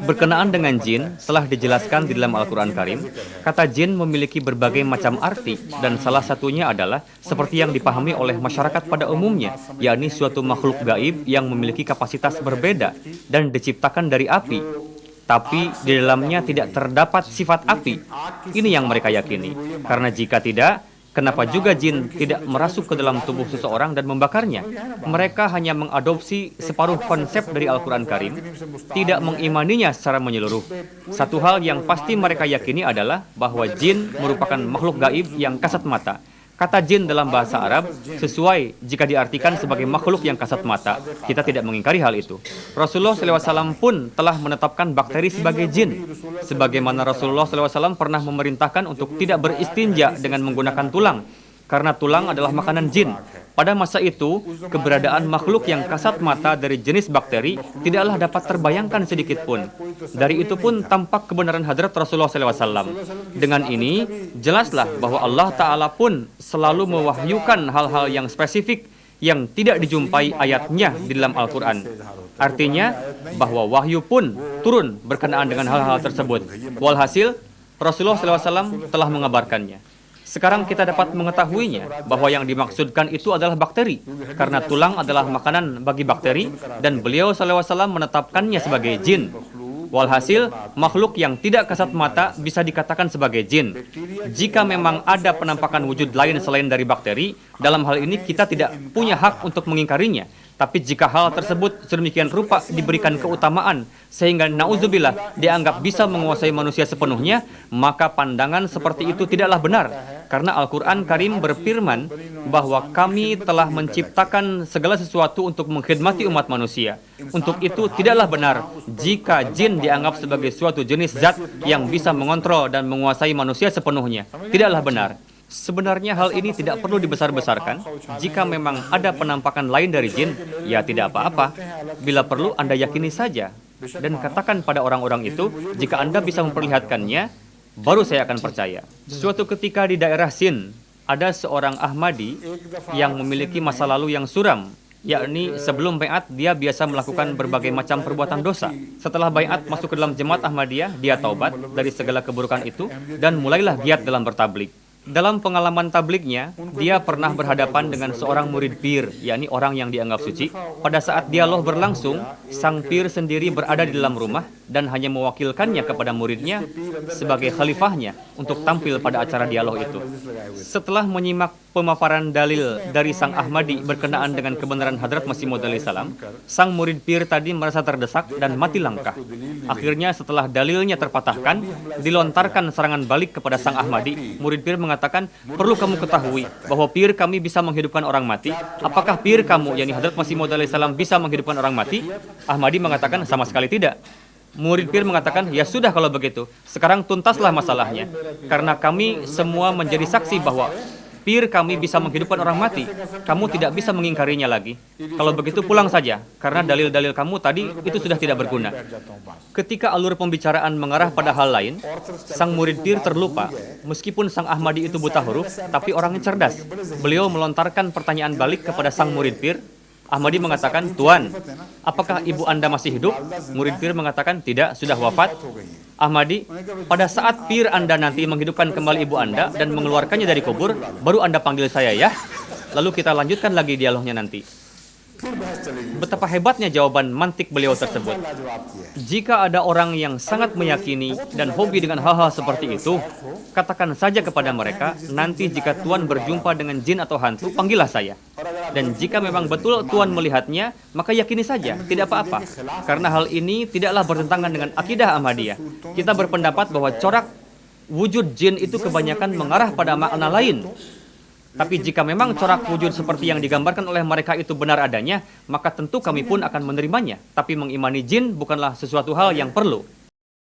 Berkenaan dengan jin, telah dijelaskan di dalam Al-Quran Karim, kata jin memiliki berbagai macam arti, dan salah satunya adalah seperti yang dipahami oleh masyarakat pada umumnya, yakni suatu makhluk gaib yang memiliki kapasitas berbeda dan diciptakan dari api. Tapi di dalamnya tidak terdapat sifat api. Ini yang mereka yakini. Karena jika tidak, kenapa juga jin tidak merasuk ke dalam tubuh seseorang dan membakarnya? Mereka hanya mengadopsi separuh konsep dari Al-Quran Karim, tidak mengimaninya secara menyeluruh. Satu hal yang pasti mereka yakini adalah bahwa jin merupakan makhluk gaib yang kasat mata. Kata jin dalam bahasa Arab sesuai jika diartikan sebagai makhluk yang kasat mata. Kita tidak mengingkari hal itu. Rasulullah SAW pun telah menetapkan bakteri sebagai jin. Sebagaimana Rasulullah SAW pernah memerintahkan untuk tidak beristinja dengan menggunakan tulang, karena tulang adalah makanan jin. Pada masa itu, keberadaan makhluk yang kasat mata dari jenis bakteri tidaklah dapat terbayangkan sedikit pun. Dari itu pun tampak kebenaran hadrat Rasulullah SAW. Dengan ini, jelaslah bahwa Allah Ta'ala pun selalu mewahyukan hal-hal yang spesifik yang tidak dijumpai ayatnya di dalam Al-Quran. Artinya, bahwa wahyu pun turun berkenaan dengan hal-hal tersebut. Walhasil, Rasulullah SAW telah mengabarkannya. Sekarang kita dapat mengetahuinya bahwa yang dimaksudkan itu adalah bakteri, karena tulang adalah makanan bagi bakteri, dan beliau SAW menetapkannya sebagai jin. Walhasil, makhluk yang tidak kasat mata bisa dikatakan sebagai jin. Jika memang ada penampakan wujud lain selain dari bakteri, dalam hal ini kita tidak punya hak untuk mengingkarinya. Tapi jika hal tersebut sedemikian rupa diberikan keutamaan, sehingga na'udzubillah dianggap bisa menguasai manusia sepenuhnya, maka pandangan seperti itu tidaklah benar. Karena Al-Quran Karim berfirman bahwa kami telah menciptakan segala sesuatu untuk mengkhidmati umat manusia. Untuk itu tidaklah benar jika jin dianggap sebagai suatu jenis zat yang bisa mengontrol dan menguasai manusia sepenuhnya. Tidaklah benar. Sebenarnya hal ini tidak perlu dibesar-besarkan. Jika memang ada penampakan lain dari jin, ya tidak apa-apa. Bila perlu, Anda yakini saja. Dan katakan pada orang-orang itu, jika Anda bisa memperlihatkannya, baru saya akan percaya. Suatu ketika di daerah Sin, ada seorang Ahmadi yang memiliki masa lalu yang suram, yakni sebelum baiat dia biasa melakukan berbagai macam perbuatan dosa. Setelah baiat masuk ke dalam jemaat Ahmadiyah, dia taubat dari segala keburukan itu dan mulailah giat dalam bertablik. Dalam pengalaman tabliknya, dia pernah berhadapan dengan seorang murid pir, yakni orang yang dianggap suci. Pada saat dialog berlangsung, sang pir sendiri berada di dalam rumah dan hanya mewakilkannya kepada muridnya sebagai khalifahnya untuk tampil pada acara dialog itu. Setelah menyimak pemaparan dalil dari sang Ahmadi berkenaan dengan kebenaran Hadrat Masih Maud alaihi salam, sang murid pir tadi merasa terdesak dan mati langkah. Akhirnya setelah dalilnya terpatahkan, dilontarkan serangan balik kepada sang Ahmadi. Murid pir mengatakan, perlu kamu ketahui bahwa pir kami bisa menghidupkan orang mati. Apakah pir kamu, yakni Hadrat Masih Maud alaihi salam, bisa menghidupkan orang mati? Ahmadi mengatakan, sama sekali tidak. Murid pir mengatakan, ya sudah kalau begitu, sekarang tuntaslah masalahnya. Karena kami semua menjadi saksi bahwa pir kami bisa menghidupkan orang mati. Kamu tidak bisa mengingkarinya lagi. Kalau begitu pulang saja, karena dalil-dalil kamu tadi itu sudah tidak berguna. Ketika alur pembicaraan mengarah pada hal lain, sang murid pir terlupa. Meskipun sang Ahmadi itu buta huruf, tapi orangnya cerdas. Beliau melontarkan pertanyaan balik kepada sang murid pir. Ahmadi mengatakan, Tuan, apakah ibu Anda masih hidup? Murid pir mengatakan, tidak, sudah wafat. Ahmadi, pada saat pir Anda nanti menghidupkan kembali ibu Anda dan mengeluarkannya dari kubur, baru Anda panggil saya ya. Lalu kita lanjutkan lagi dialognya nanti. Betapa hebatnya jawaban mantik beliau tersebut. Jika ada orang yang sangat meyakini dan hobi dengan hal-hal seperti itu, katakan saja kepada mereka, nanti jika Tuan berjumpa dengan jin atau hantu, panggillah saya. Dan jika memang betul Tuan melihatnya, maka yakini saja, tidak apa-apa. Karena hal ini tidaklah bertentangan dengan akidah Ahmadiyah. Kita berpendapat bahwa corak wujud jin itu kebanyakan mengarah pada makna lain. Tapi jika memang corak wujud seperti yang digambarkan oleh mereka itu benar adanya, maka tentu kami pun akan menerimanya. Tapi mengimani jin bukanlah sesuatu hal yang perlu.